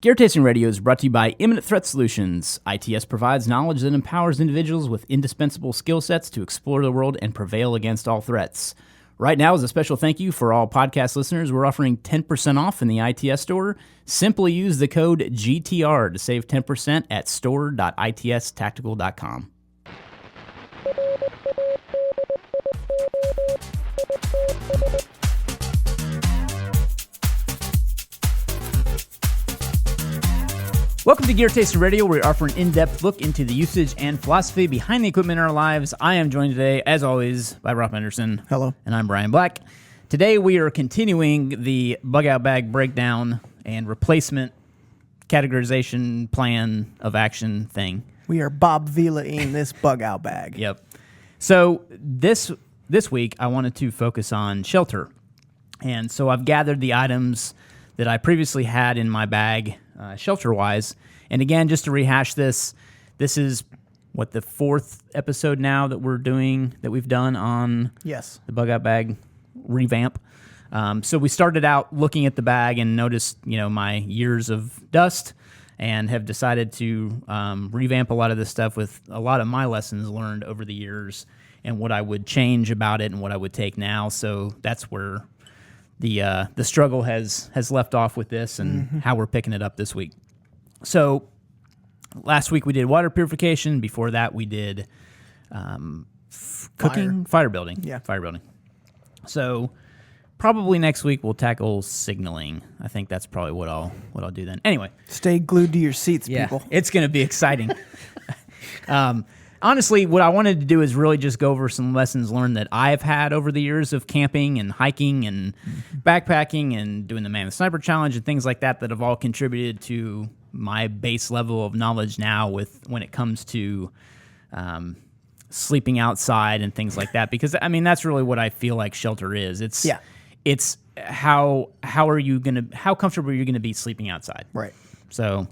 Gear Tasting Radio is brought to you by Imminent Threat Solutions. ITS provides knowledge that empowers individuals with indispensable skill sets to explore the world and prevail against all threats. Right now, as a special thank you for all podcast listeners, we're offering 10% off in the ITS store. Simply use the code GTR to save 10% at store.itstactical.com. Welcome to Gear Tasting Radio, where we offer an in-depth look into the usage and philosophy behind the equipment in our lives. I am joined today, as always, by Rob Henderson. Hello. And I'm Bryan Black. Today we are continuing the bug-out bag breakdown and replacement categorization plan of action thing. We are Bob Vila-ing this bug-out bag. Yep. So this week I wanted to focus on shelter. And so I've gathered the items that I previously had in my bag shelter-wise. And again, just to rehash this is, the fourth episode now that we've done on Yes. the bug-out bag revamp. So we started out looking at the bag and noticed, my years of dust, and have decided to revamp a lot of this stuff with a lot of my lessons learned over the years and what I would change about it and what I would take now. So that's where the struggle has left off with this and how we're picking it up this week. So last week we did water purification. Before that we did cooking, fire building. Yeah. Fire building. So probably next week we'll tackle signaling. I think that's probably what I'll do then. Anyway. Stay glued to your seats, people. It's going to be exciting. Honestly, what I wanted to do is really just go over some lessons learned that I've had over the years of camping and hiking and backpacking and doing the Man the Sniper Challenge and things like that have all contributed to my base level of knowledge now when it comes to sleeping outside and things like that. Because, that's really what I feel like shelter is. It's how comfortable are you going to be sleeping outside? Right. So,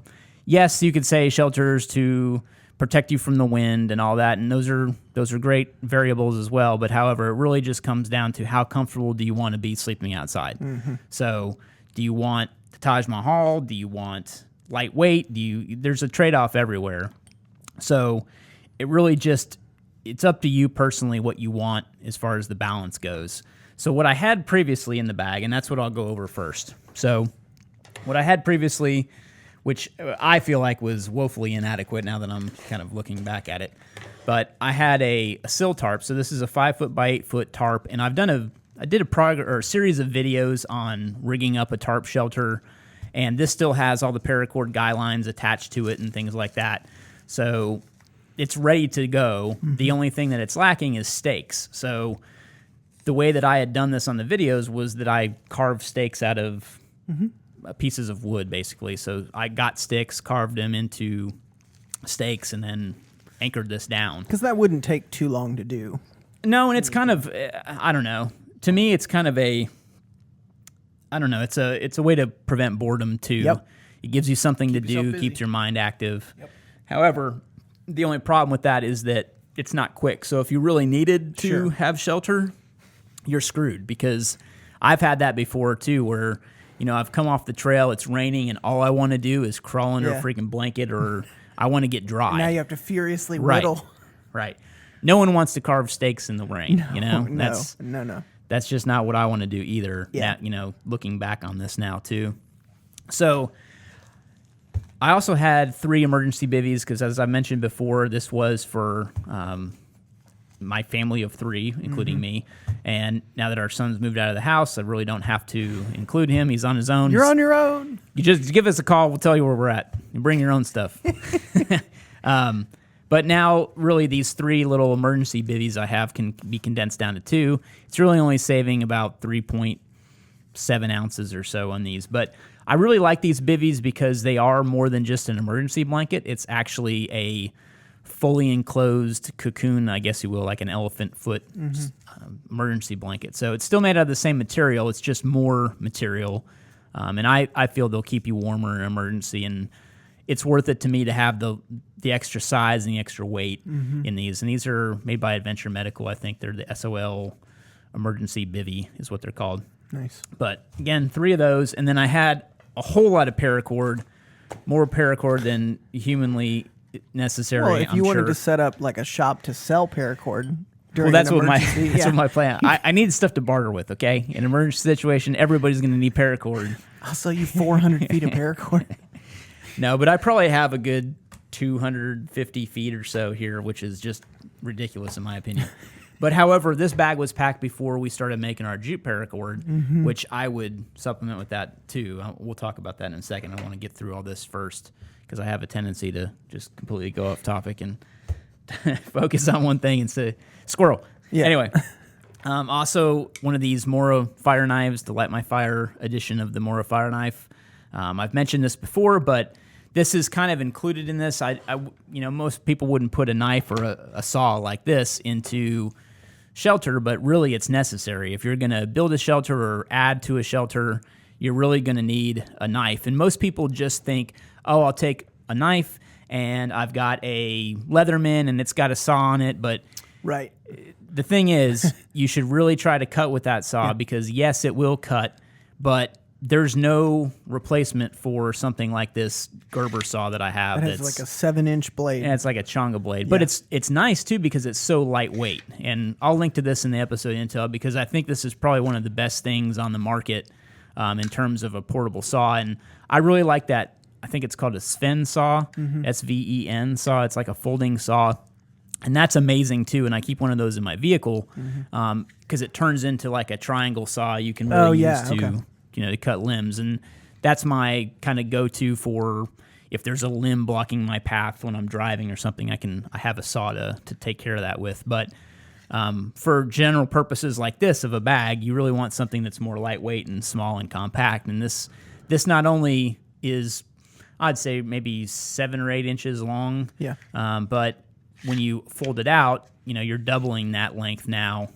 yes, you could say shelters to protect you from the wind and all that, and those are great variables as well. But however, it really just comes down to how comfortable do you want to be sleeping outside. So, do you want the Taj Mahal? Do you want lightweight? There's a trade-off everywhere. So, it really it's up to you personally what you want as far as the balance goes. So, what I had previously in the bag, and that's what I'll go over first. So, what I had previously, which I feel like was woefully inadequate now that I'm kind of looking back at it. But I had a sill tarp. So this is a 5-foot by 8-foot tarp, and I did a series of videos on rigging up a tarp shelter, and this still has all the paracord guidelines attached to it and things like that. So it's ready to go. The only thing that it's lacking is stakes. So the way that I had done this on the videos was that I carved stakes out of pieces of wood, basically. So I got sticks, carved them into stakes, and then anchored this down. Because that wouldn't take too long to do. No, and it's kind of, I don't know. To me, it's kind of it's a way to prevent boredom, too. Yep. It gives you something to do, keeps your mind active. Yep. However, the only problem with that is that it's not quick. So if you really needed to have shelter, you're screwed. Because I've had that before, too, where I've come off the trail, it's raining, and all I want to do is crawl under a freaking blanket, or I want to get dry. Now you have to furiously whittle. Right. No one wants to carve stakes in the rain, No. That's just not what I want to do either, looking back on this now, too. So I also had 3 emergency bivvies, because as I mentioned before, this was for my family of 3, including me. And now that our son's moved out of the house, I really don't have to include him. He's on his own. You're on your own. You just give us a call. We'll tell you where we're at. You bring your own stuff. But now, really, these 3 little emergency bivvies I have can be condensed down to 2. It's really only saving about 3.7 ounces or so on these. But I really like these bivvies because they are more than just an emergency blanket. It's actually a fully enclosed cocoon, I guess you will, like an elephant foot emergency blanket. So it's still made out of the same material. It's just more material. And I feel they'll keep you warmer in an emergency. And it's worth it to me to have the extra size and the extra weight in these. And these are made by Adventure Medical. I think they're the SOL emergency bivvy is what they're called. Nice. But again, 3 of those. And then I had a whole lot of paracord more paracord than humanly necessary. Well, if you I'm wanted sure. to set up like a shop to sell paracord during Well, that's an what my emergency, that's what my plan. I need stuff to barter with. Okay, in an emergency situation, everybody's going to need paracord. I'll sell you 400 feet of paracord. No, but I probably have a good 250 feet or so here, which is just ridiculous in my opinion. But however, this bag was packed before we started making our jute paracord, which I would supplement with that too. We'll talk about that in a second. I want to get through all this first because I have a tendency to just completely go off topic and focus on one thing instead of squirrel. Yeah. Anyway, also one of these Mora fire knives, the Light My Fire edition of the Mora fire knife. I've mentioned this before, but this is kind of included in this. Most people wouldn't put a knife or a saw like this into shelter, but really it's necessary. If you're going to build a shelter or add to a shelter, you're really going to need a knife. And most people just think, oh, I'll take a knife and I've got a Leatherman and it's got a saw on it. But Right. the thing is, you should really try to cut with that saw because, yes, it will cut, but there's no replacement for something like this Gerber saw that I have. That has like a 7-inch blade. Yeah, it's like a chonga blade. But it's nice, too, because it's so lightweight. And I'll link to this in the episode intel because I think this is probably one of the best things on the market in terms of a portable saw. And I really like that. I think it's called a Sven saw, S-V-E-N saw. It's like a folding saw. And that's amazing, too. And I keep one of those in my vehicle because it turns into like a triangle saw you can really use to cut limbs. And that's my kind of go-to for if there's a limb blocking my path when I'm driving or something, I have a saw to take care of that with. But for general purposes like this of a bag, you really want something that's more lightweight and small and compact. And this not only is, I'd say, maybe 7 or 8 inches long, but when you fold it out, you're doubling that length now,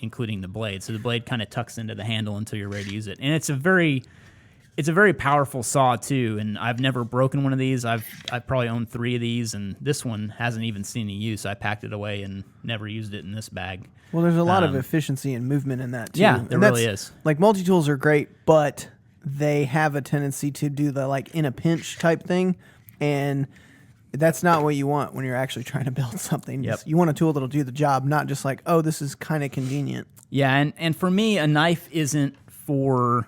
including the blade. So the blade kind of tucks into the handle until you're ready to use it. And it's a very powerful saw too. And I've never broken one of these. I've probably owned 3 of these, and this one hasn't even seen any use. I packed it away and never used it in this bag. Well, there's a lot of efficiency and movement in that too. Yeah, there really is. Like multi-tools are great, but they have a tendency to do the like in a pinch type thing, and that's not what you want when you're actually trying to build something. Yep. You want a tool that'll do the job, not just like, oh, this is kind of convenient. Yeah, and for me, a knife isn't for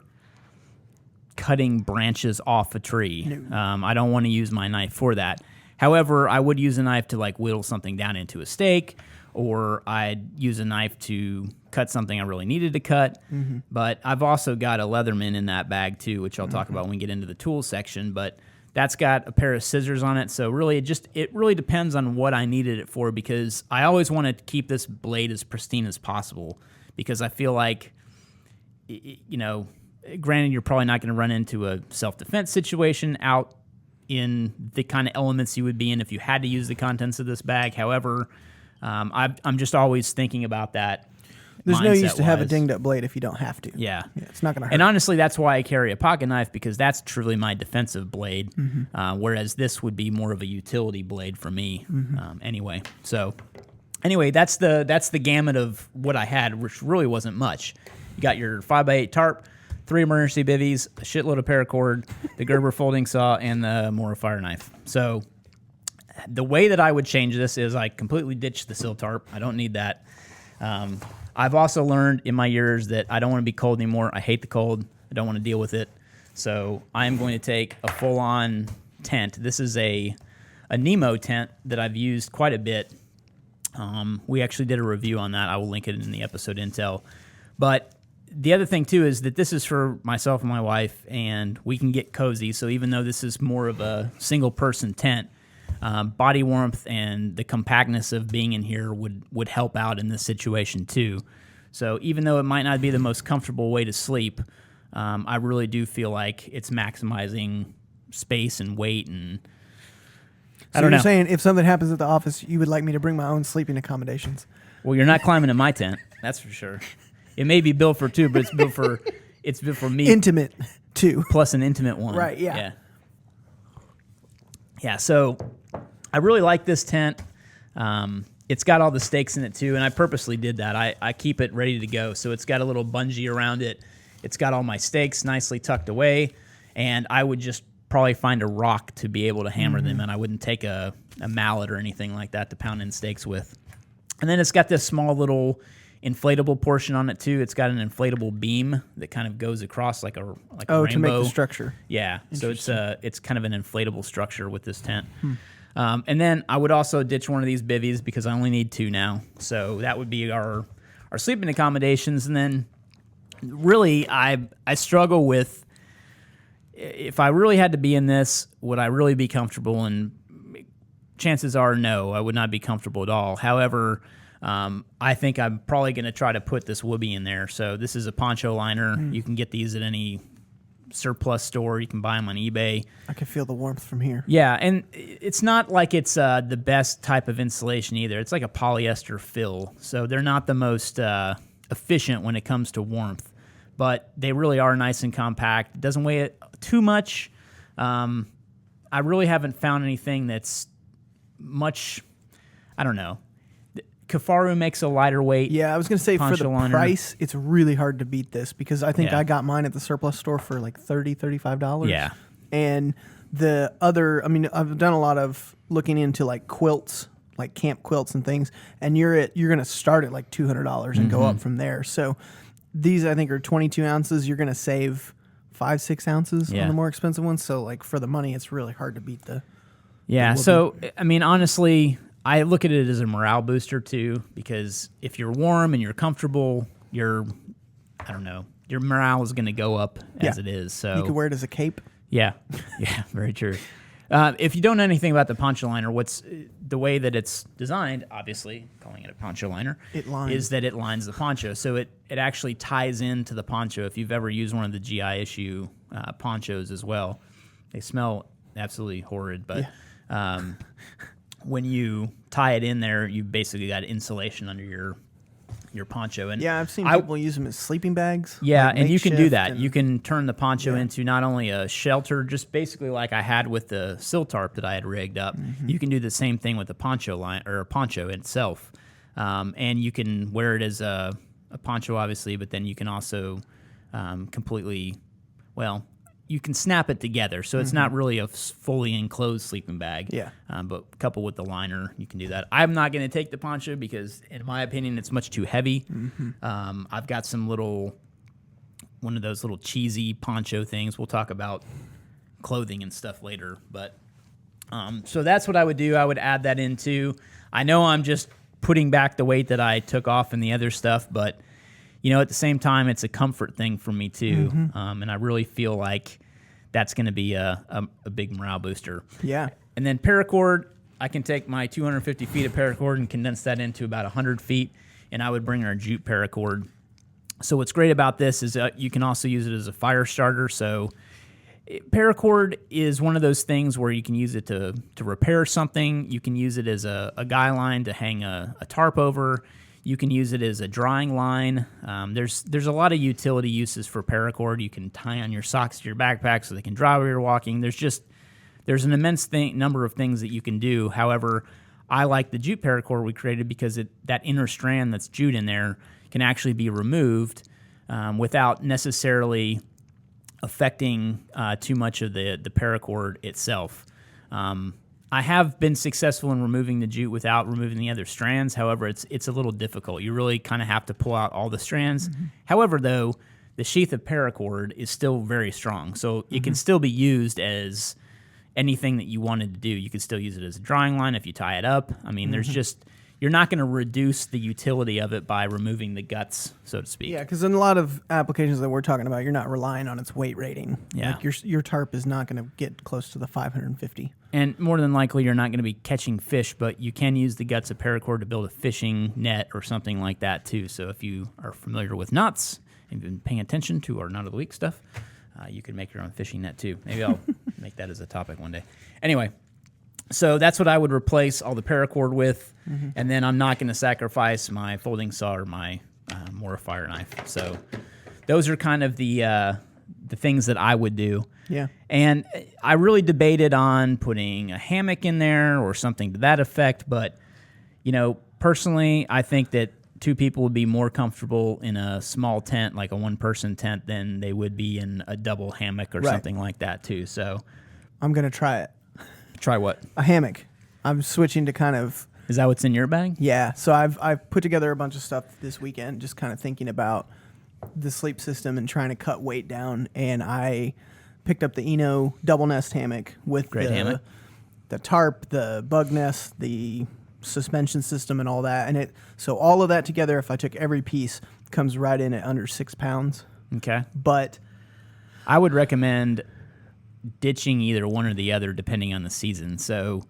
cutting branches off a tree. No. I don't want to use my knife for that. However, I would use a knife to like whittle something down into a steak, or I'd use a knife to cut something I really needed to cut. But I've also got a Leatherman in that bag too, which I'll talk about when we get into the tools section. But that's got a pair of scissors on it. So really, it really depends on what I needed it for, because I always want to keep this blade as pristine as possible, because I feel like, granted, you're probably not going to run into a self-defense situation out in the kind of elements you would be in if you had to use the contents of this bag. However, I'm just always thinking about that. There's no use to have a mindset-wise. dinged up blade if you don't have to. Yeah. It's not going to hurt. And honestly, that's why I carry a pocket knife, because that's truly my defensive blade, whereas this would be more of a utility blade for me anyway. So anyway, that's the gamut of what I had, which really wasn't much. You got your 5x8 tarp, 3 emergency bivvies, a shitload of paracord, the Gerber folding saw, and the Mora fire knife. So the way that I would change this is I completely ditch the sill tarp. I don't need that. I've also learned in my years that I don't want to be cold anymore. I hate the cold. I don't want to deal with it. So I am going to take a full-on tent. This is a Nemo tent that I've used quite a bit. We actually did a review on that. I will link it in the episode intel. But the other thing, too, is that this is for myself and my wife, and we can get cozy. So even though this is more of a single-person tent, body warmth and the compactness of being in here would help out in this situation too. So even though it might not be the most comfortable way to sleep, I really do feel like it's maximizing space and weight. And So you're saying if something happens at the office, you would like me to bring my own sleeping accommodations? Well, you're not climbing in my tent, that's for sure. It may be built for 2, but it's built for me. Intimate too. Plus an intimate one. Right, yeah. Yeah, so I really like this tent. It's got all the stakes in it too, and I purposely did that. I keep it ready to go. So it's got a little bungee around it. It's got all my stakes nicely tucked away, and I would just probably find a rock to be able to hammer them, and I wouldn't take a mallet or anything like that to pound in stakes with. And then it's got this small little inflatable portion on it too. It's got an inflatable beam that kind of goes across like a rainbow. To make the structure. Yeah, so it's kind of an inflatable structure with this tent. And then I would also ditch one of these bivvies because I only need 2 now. So that would be our sleeping accommodations. And then really I struggle with, if I really had to be in this, would I really be comfortable? And chances are no, I would not be comfortable at all. However, I think I'm probably going to try to put this Whoopee in there. So this is a Poncho Liner. You can get these at any surplus store. You can buy them on eBay. I can feel the warmth from here. Yeah, and it's not like it's the best type of insulation either. It's like a polyester fill, so they're not the most efficient when it comes to warmth, but they really are nice and compact. It doesn't weigh it too much. I really haven't found anything that's much, I don't know. Kafaru makes a lighter weight. Yeah, I was going to say for the Liner. price, it's really hard to beat this because I think I got mine at the surplus store for like $30, $35. Yeah. And the other, I mean, I've done a lot of looking into like quilts, like camp quilts and things, and you're going to start at like $200 and go up from there. So these I think are 22 ounces. You're going to save 5-6 ounces on the more expensive ones. So like for the money, it's really hard to beat the. Yeah. So I mean, honestly, I look at it as a morale booster too, because if you're warm and you're comfortable, your morale is going to go up as it is. So you could wear it as a cape. Yeah, very true. If you don't know anything about the Poncho Liner, what's the way that it's designed, obviously, calling it a Poncho Liner, is that it lines the poncho. So it actually ties into the poncho. If you've ever used one of the GI issue ponchos as well, they smell absolutely horrid, but when you tie it in there, you basically got insulation under your poncho. And I've seen people use them as sleeping bags. Yeah, like and you can do that. and- You can turn the poncho into not only a shelter, just basically like I had with the sill tarp that I had rigged up. You can do the same thing with the poncho line or poncho itself, and you can wear it as a poncho, obviously. But then you can also completely, you can snap it together, so it's not really a fully enclosed sleeping bag. Yeah. But coupled with the liner, you can do that. I'm not going to take the poncho because, in my opinion, it's much too heavy. I've got one of those little cheesy poncho things. We'll talk about clothing and stuff later. But so that's what I would do. I would add that into. I know I'm just putting back the weight that I took off in the other stuff, but at the same time, it's a comfort thing for me too, and I really feel like that's going to be a big morale booster. Yeah. And then paracord, I can take my 250 feet of paracord and condense that into about 100 feet, and I would bring our jute paracord. So what's great about this is you can also use it as a fire starter. So paracord is one of those things where you can use it to repair something. You can use it as a guy line to hang a tarp over. You can use it as a drying line. There's a lot of utility uses for paracord. You can tie on your socks to your backpack so they can dry while you're walking. There's an immense number of things that you can do. However, I like the jute paracord we created because that inner strand that's jute in there can actually be removed without necessarily affecting too much of the paracord itself. I have been successful in removing the jute without removing the other strands. However, it's a little difficult. You really kind of have to pull out all the strands. However, though, the sheath of paracord is still very strong, so it can still be used as anything that you wanted to do. You could still use it as a drying line if you tie it up. I mean, you're not going to reduce the utility of it by removing the guts, so to speak. Yeah, because in a lot of applications that we're talking about, you're not relying on its weight rating. Yeah. Like your tarp is not going to get close to the 550. And more than likely, you're not going to be catching fish, but you can use the guts of paracord to build a fishing net or something like that, too. So if you are familiar with knots and been paying attention to our Knot of the Week stuff, you can make your own fishing net, too. Maybe I'll make that as a topic one day. Anyway, so that's what I would replace all the paracord with, and then I'm not going to sacrifice my folding saw or my Mora fire knife. So those are kind of the things that I would do. Yeah. And I really debated on putting a hammock in there or something to that effect, but personally, I think that 2 people would be more comfortable in a small tent, like a 1-person tent, than they would be in a double hammock or something like that too. So I'm gonna try it. Try what? A hammock. I'm switching to kind of. Is that what's in your bag? Yeah. So I've put together a bunch of stuff this weekend, just kind of thinking about the sleep system and trying to cut weight down. And I picked up the Eno double nest hammock with hammock. The tarp, the bug nest, the suspension system, and all that. And so all of that together, if I took every piece, comes right in at under 6 pounds. Okay. But I would recommend ditching either one or the other depending on the season. So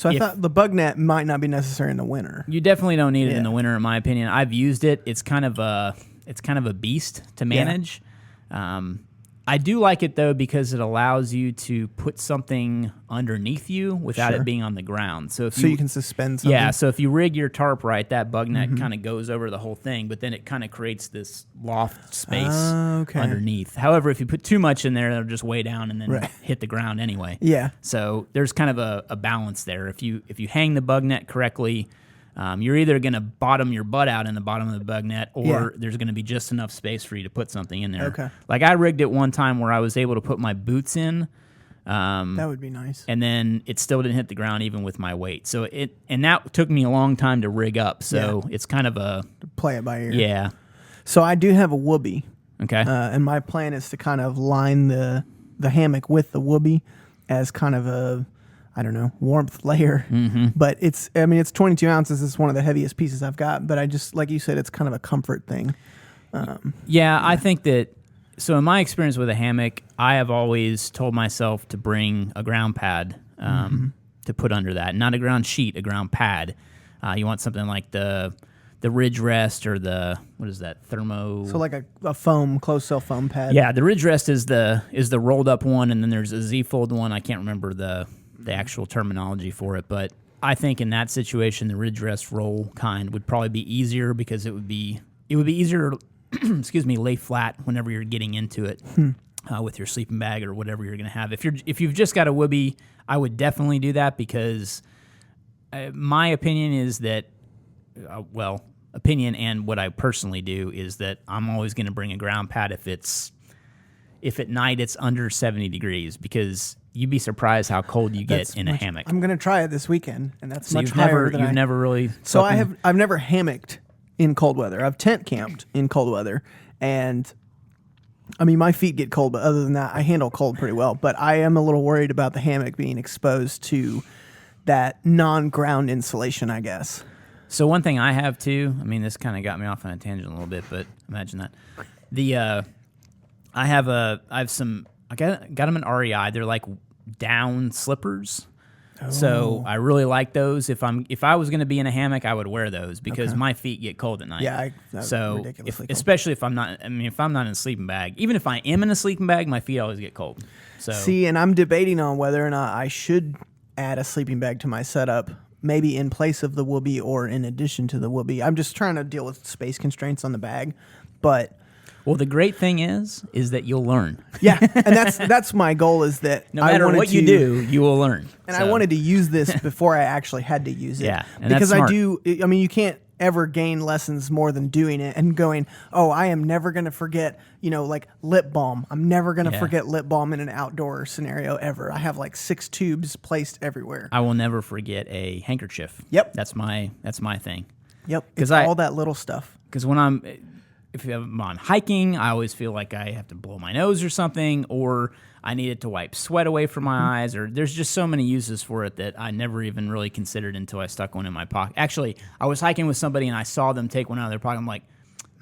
I thought the bug net might not be necessary in the winter. You definitely don't need it in the winter, in my opinion. I've used it. It's kind of a beast to manage. Yeah. I do like it though because it allows you to put something underneath you without it being on the ground. So you can suspend something. Yeah, so if you rig your tarp right, that bug net kind of goes over the whole thing, but then it kind of creates this loft space underneath. However, if you put too much in there, it'll just weigh down and then hit the ground anyway. Yeah. So there's kind of a balance there. If you hang the bug net correctly, you're either going to bottom your butt out in the bottom of the bug net, or there's going to be just enough space for you to put something in there. Okay. Like I rigged it one time where I was able to put my boots in. That would be nice. And then it still didn't hit the ground even with my weight. So that took me a long time to rig up. So it's kind of a play it by ear. Yeah. So I do have a whoopee. Okay. And my plan is to kind of line the hammock with the whoopee as kind of a, I don't know, warmth layer. Mm-hmm. But it's 22 ounces. It's one of the heaviest pieces I've got. But I just, like you said, it's kind of a comfort thing. I think that, so in my experience with a hammock, I have always told myself to bring a ground pad to put under that. Not a ground sheet, a ground pad. You want something like the Ridge Rest or what is that, thermo? So like a foam, closed cell foam pad. Yeah, the Ridge Rest is the rolled up one, and then there's a Z-fold one. I can't remember the actual terminology for it, but I think in that situation, the Ridge Rest roll kind would probably be easier because it would be easier excuse me, lay flat whenever you're getting into it with your sleeping bag or whatever you're going to have. If you've just got a whoopee, I would definitely do that because my opinion is that, opinion and what I personally do is that I'm always going to bring a ground pad if at night it's under 70 degrees because you'd be surprised how cold you get in a hammock. I'm going to try it this weekend, and that's so much higher than you've never really. So I've never hammocked in cold weather. I've tent camped in cold weather, and I mean my feet get cold, but other than that, I handle cold pretty well. But I am a little worried about the hammock being exposed to that non-ground insulation, I guess. So one thing I have too, I mean this kind of got me off on a tangent a little bit, but imagine that. I got them in REI. They're like down slippers. Oh. So I really like those. If I was going to be in a hammock, I would wear those because my feet get cold at night. Yeah, especially if I'm not. I mean, if I'm not in a sleeping bag, even if I am in a sleeping bag, my feet always get cold. So see, and I'm debating on whether or not I should add a sleeping bag to my setup, maybe in place of the whoopee or in addition to the whoopee. I'm just trying to deal with space constraints on the bag, but. Well, the great thing is that you'll learn. Yeah, and that's my goal is that no matter what you do, you will learn. And I wanted to use this before I actually had to use it. Yeah, and because that's smart. I mean, you can't ever gain lessons more than doing it and going, oh, I am never going to forget, like lip balm. I'm never going to forget lip balm in an outdoor scenario ever. I have like 6 tubes placed everywhere. I will never forget a handkerchief. Yep. That's my thing. Yep. Because all that little stuff. Because when if I'm on hiking, I always feel like I have to blow my nose or something, or I need it to wipe sweat away from my eyes, or there's just so many uses for it that I never even really considered until I stuck one in my pocket. Actually, I was hiking with somebody and I saw them take one out of their pocket. I'm like,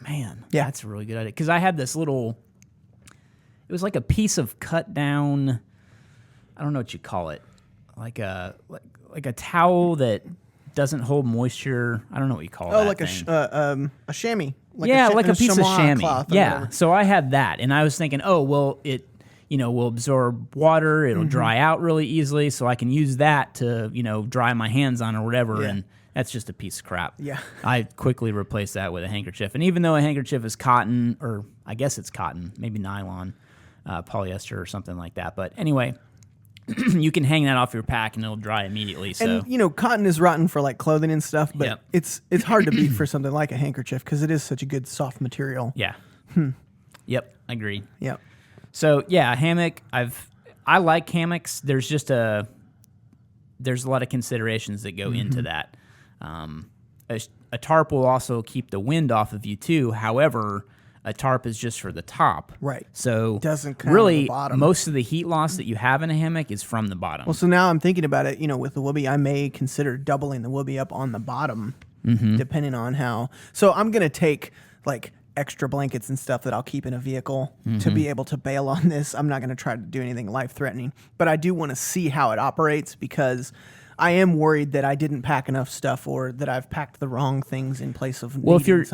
man, that's a really good idea. Because I had this little, it was like a piece of cut down, I don't know what you call it, like a towel that doesn't hold moisture. I don't know what you call it. Oh, like a chamois. Like a piece of chamois. Cloth So I had that, and I was thinking, oh, well, it will absorb water. It'll dry out really easily, so I can use that to dry my hands on or whatever. And that's just a piece of crap. Yeah. I quickly replaced that with a handkerchief, and even though a handkerchief is cotton, or I guess it's cotton, maybe nylon, polyester or something like that. But anyway. You can hang that off your pack and it'll dry immediately. So. And cotton is rotten for like clothing and stuff, but it's hard to beat for something like a handkerchief because it is such a good soft material. Yeah. Yep, I agree. Yep. So yeah, a hammock. I like hammocks. There's a lot of considerations that go into that. A tarp will also keep the wind off of you too. However, a tarp is just for the top. Right. So doesn't come really, the bottom. most of the heat loss that you have in a hammock is from the bottom. Well, so now I'm thinking about it, with the whoopee, I may consider doubling the whoopee up on the bottom, depending on how. So I'm going to take like extra blankets and stuff that I'll keep in a vehicle to be able to bail on this. I'm not going to try to do anything life-threatening, but I do want to see how it operates because I am worried that I didn't pack enough stuff or that I've packed the wrong things in place of if you're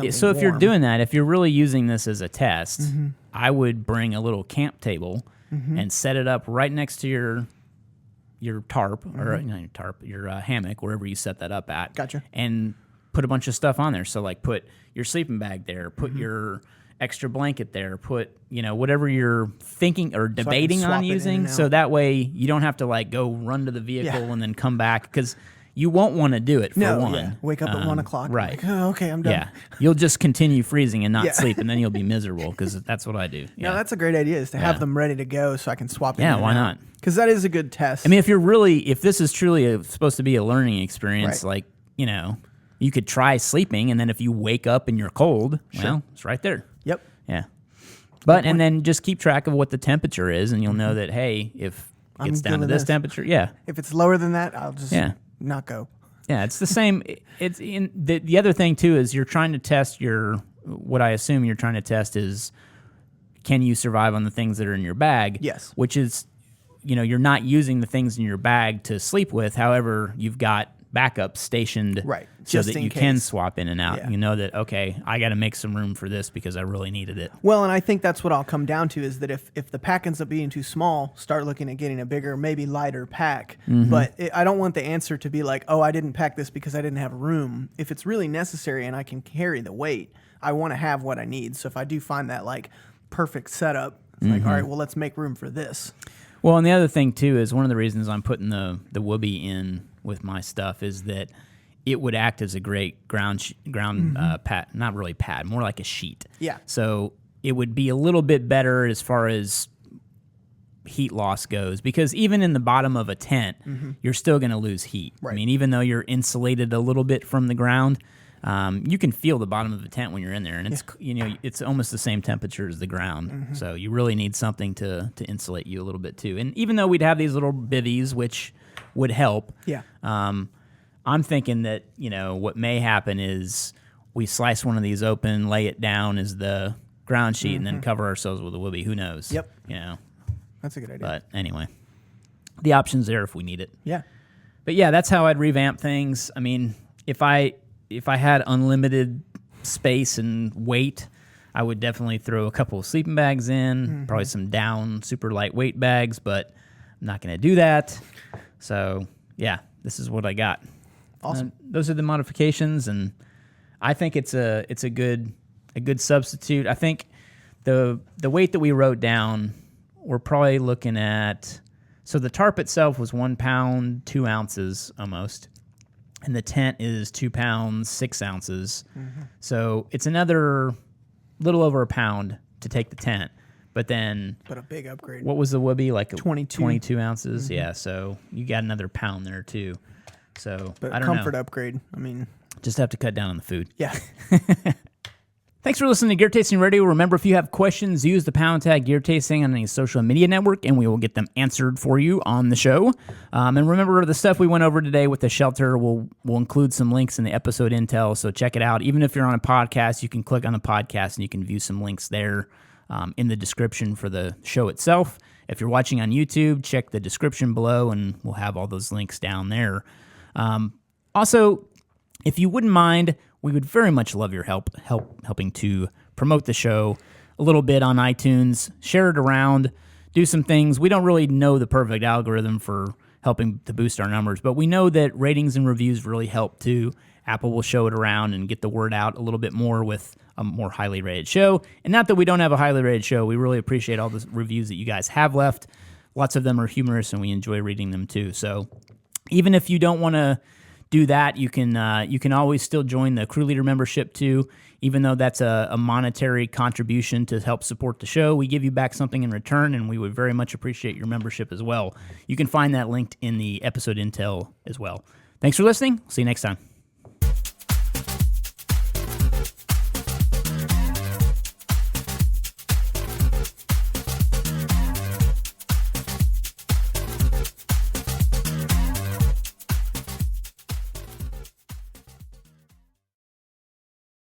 doing that, if you're really using this as a test, I would bring a little camp table and set it up right next to your tarp or not your tarp, your hammock, wherever you set that up at. Gotcha. And put a bunch of stuff on there. So like put your sleeping bag there, put your extra blanket there, put whatever you're thinking or debating on using, so that way you don't have to like go run to the vehicle and then come back because you won't want to do it for one. Yeah. Wake up at 1 o'clock. Right. Like, oh, okay, I'm done. Yeah. You'll just continue freezing and not sleep, and then you'll be miserable because that's what I do. Yeah. No, that's a great idea is to have them ready to go so I can swap in. Yeah, why not? Because that is a good test. I mean, if this is truly supposed to be a learning experience, like, you could try sleeping, and then if you wake up and you're cold, well, it's right there. Yep. Yeah. But, and then just keep track of what the temperature is, and you'll know that, hey, if it gets down to this temperature, if it's lower than that, I'll just not go. Yeah, it's the same. It's in the other thing, too, is you're trying to test what I assume you're trying to test is, can you survive on the things that are in your bag? Yes. Which is, you're not using the things in your bag to sleep with. However, you've got backup stationed so just that in you case. can swap in and out. Yeah. You know that, okay, I got to make some room for this because I really needed it. Well, and I think that's what I'll come down to is that if the pack ends up being too small, start looking at getting a bigger, maybe lighter pack. But I don't want the answer to be like, oh, I didn't pack this because I didn't have room. If it's really necessary and I can carry the weight, I want to have what I need. So if I do find that like perfect setup, it's like, all right, well, let's make room for this. Well, and the other thing, too, is one of the reasons I'm putting the whoopee in with my stuff is that it would act as a great ground pad, not really pad, more like a sheet. Yeah. So it would be a little bit better as far as heat loss goes because even in the bottom of a tent, you're still going to lose heat. Right. I mean, even though you're insulated a little bit from the ground, you can feel the bottom of the tent when you're in there, and it's it's almost the same temperature as the ground. So you really need something to insulate you a little bit too. And even though we'd have these little bivvies, which would help, I'm thinking that what may happen is we slice one of these open, lay it down as the ground sheet, and then cover ourselves with a whoopee. Who knows? Yep. That's a good idea. But anyway, the option's there if we need it. Yeah. But yeah, that's how I'd revamp things. I mean, if I had unlimited space and weight, I would definitely throw a couple of sleeping bags in, probably some down super lightweight bags, but I'm not going to do that. So yeah, this is what I got. Awesome. Those are the modifications, and I think it's a good substitute. I think the weight that we wrote down, we're probably looking at. So the tarp itself was 1 pound 2 ounces almost, and the tent is 2 pounds 6 ounces. So it's another little over a pound to take the tent. But a big upgrade. What was the whoopee, like 22 ounces? Yeah, so you got another pound there too. So but I don't know. Comfort upgrade. I mean, just have to cut down on the food. Yeah. Thanks for listening to Gear Tasting Radio. Remember, if you have questions, use the pound tag Gear Tasting on any social media network, and we will get them answered for you on the show. And remember, the stuff we went over today with the shelter, we'll include some links in the episode intel, so check it out. Even if you're on a podcast, you can click on the podcast, and you can view some links there in the description for the show itself. If you're watching on YouTube, check the description below, and we'll have all those links down there. Also, if you wouldn't mind, we would very much love your helping to promote the show a little bit on iTunes. Share it around. Do some things. We don't really know the perfect algorithm for helping to boost our numbers, but we know that ratings and reviews really help too. Apple will show it around and get the word out a little bit more with a more highly rated show. And not that we don't have a highly rated show. We really appreciate all the reviews that you guys have left. Lots of them are humorous, and we enjoy reading them too. So even if you don't want to do that, you can always still join the crew leader membership too. Even though that's a monetary contribution to help support the show, we give you back something in return, and we would very much appreciate your membership as well. You can find that linked in the episode intel as well. Thanks for listening. See you next time.